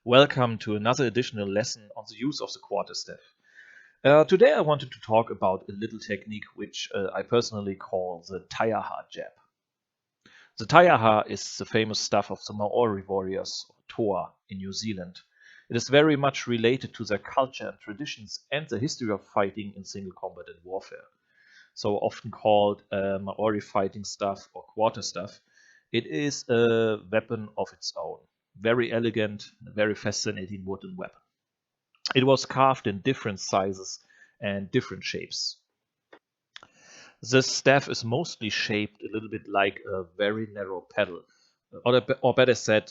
Welcome to another additional lesson on the use of the quarterstaff. Today I wanted to talk about a little technique which I personally call the Taiaha Jab. The Taiaha is the famous staff of the Maori warriors, or Toa, in New Zealand. It is very much related to their culture and traditions and the history of fighting in single combat and warfare. So often called Maori fighting staff or quarterstaff, it is a weapon of its own. Very elegant, very fascinating wooden weapon. It was carved in different sizes and different shapes. The staff is mostly shaped a little bit like a very narrow paddle, or better said,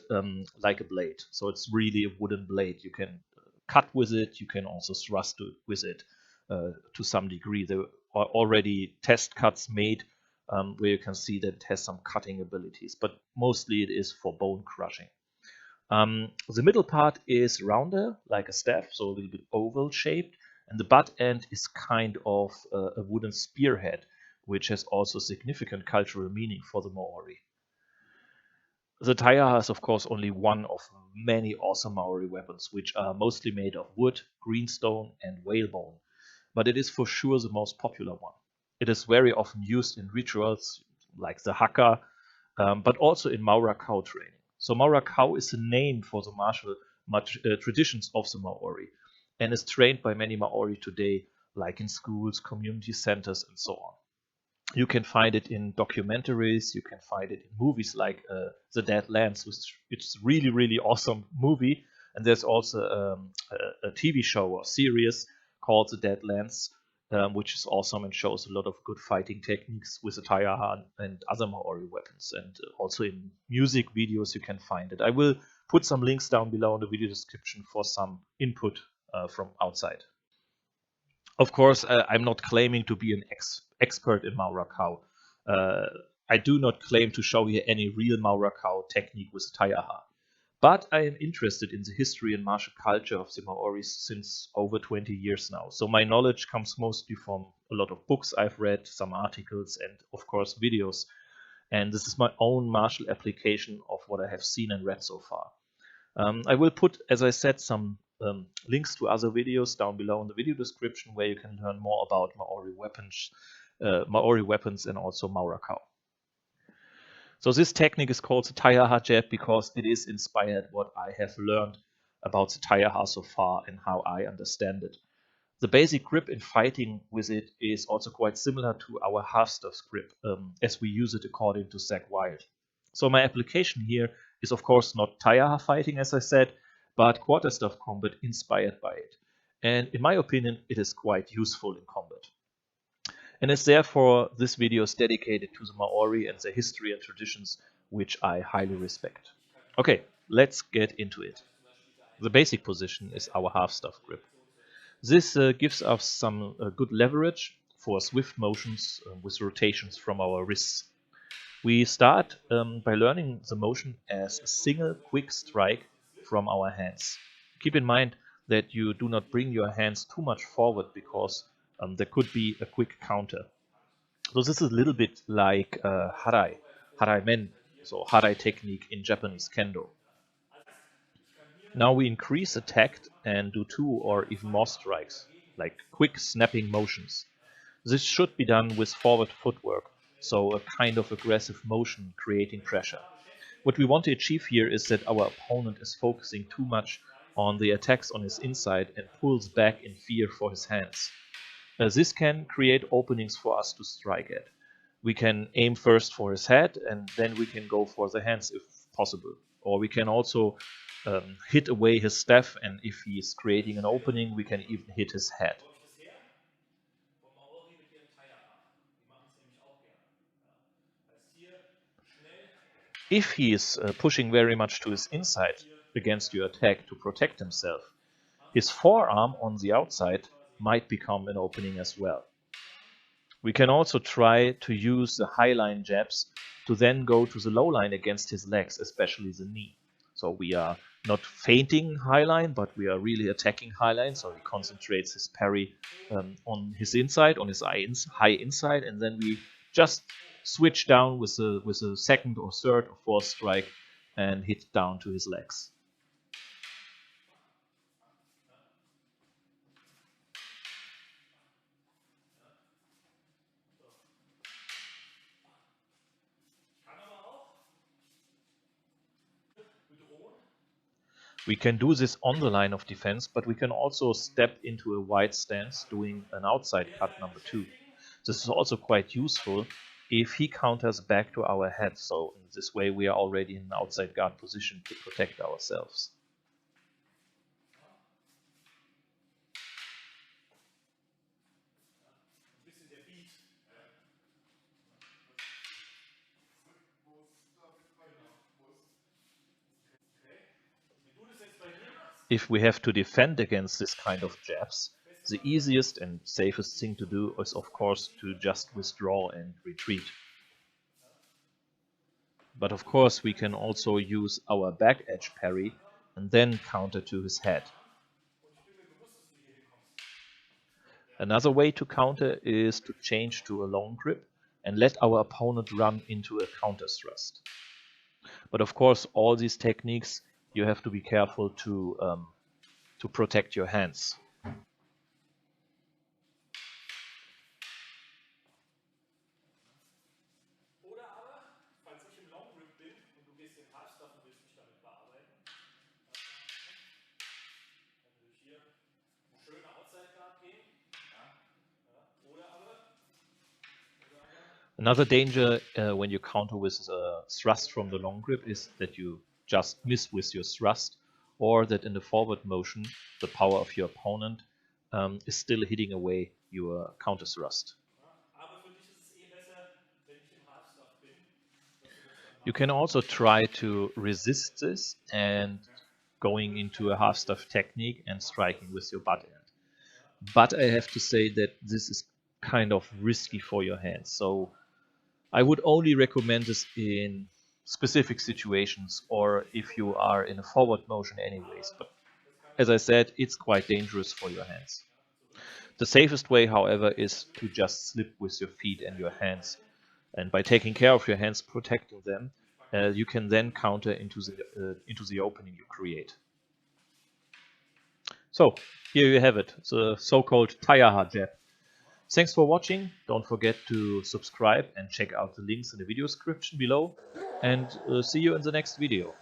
like a blade. So it's really a wooden blade. You can cut with it, you can also thrust with it to some degree. There are already test cuts made where you can see that it has some cutting abilities, but mostly it is for bone crushing. The middle part is rounder, like a staff, so a little bit oval shaped, and the butt end is kind of a wooden spearhead, which has also significant cultural meaning for the Maori. The Taiaha is of course only one of many awesome Maori weapons, which are mostly made of wood, greenstone, and whalebone, but it is for sure the most popular one. It is very often used in rituals like the haka, but also in Mau Rakau training. So Mau Rakau is a name for the martial traditions of the Maori and is trained by many Maori today, like in schools, community centers, and so on. You can find it in documentaries, you can find it in movies like The Dead Lands, which it's really, really awesome movie. And there's also a TV show or series called The Dead Lands, which is awesome and shows a lot of good fighting techniques with the Taiaha and other Maori weapons. And also in music videos you can find it. I will put some links down below in the video description for some input from outside. Of course, I'm not claiming to be an expert in Mau Rakau. I do not claim to show you any real Mau Rakau technique with the Taiaha. But I am interested in the history and martial culture of the Maoris since over 20 years now. So my knowledge comes mostly from a lot of books I've read, some articles, and of course videos. And this is my own martial application of what I have seen and read so far. I will put, as I said, some links to other videos down below in the video description where you can learn more about Maori weapons and also Mau Rakau. So this technique is called the Taiaha Jab because it is inspired what I have learned about the Taiaha so far and how I understand it. The basic grip in fighting with it is also quite similar to our half-staff grip, as we use it according to Zach Wild. So my application here is of course not Taiaha fighting, as I said, but quarterstaff combat inspired by it. And in my opinion, it is quite useful in combat. And it's therefore this video is dedicated to the Maori and their history and traditions, which I highly respect. Okay, let's get into it. The basic position is our half-staff grip. This gives us some good leverage for swift motions with rotations from our wrists. We start by learning the motion as a single quick strike from our hands. Keep in mind that you do not bring your hands too much forward because there could be a quick counter. So this is a little bit like harai men, so harai technique in Japanese kendo. Now we increase attack and do 2 or even more strikes, like quick snapping motions. This should be done with forward footwork, so a kind of aggressive motion creating pressure. What we want to achieve here is that our opponent is focusing too much on the attacks on his inside and pulls back in fear for his hands. This can create openings for us to strike at. We can aim first for his head and then we can go for the hands if possible. Or we can also hit away his staff, and if he is creating an opening, we can even hit his head. If he is pushing very much to his inside against your attack to protect himself, his forearm on the outside might become an opening as well. We can also try to use the high line jabs to then go to the low line against his legs, especially the knee. So we are not feinting high line, but we are really attacking high line. So he concentrates his parry on his inside, on his high inside, and then we just switch down with a second or third or fourth strike and hit down to his legs. We can do this on the line of defense, but we can also step into a wide stance doing an outside cut number 2. This is also quite useful if he counters back to our head, so in this way we are already in an outside guard position to protect ourselves. If we have to defend against this kind of jabs, the easiest and safest thing to do is of course to just withdraw and retreat. But of course we can also use our back edge parry and then counter to his head. Another way to counter is to change to a long grip and let our opponent run into a counter thrust. But of course all these techniques you have to be careful to protect your hands. Another danger when you counter with a thrust from the long grip is that you just miss with your thrust, or that in the forward motion the power of your opponent is still hitting away your counter thrust. You can also try to resist this and going into a half staff technique and striking with your butt end. But I have to say that this is kind of risky for your hands, so I would only recommend this in specific situations or if you are in a forward motion anyways, but as I said, it's quite dangerous for your hands. The safest way, however, is to just slip with your feet and your hands, and by taking care of your hands, protecting them, you can then counter into the opening you create. So, here you have it, the so-called Taiaha Jab. Thanks for watching, don't forget to subscribe and check out the links in the video description below, and see you in the next video.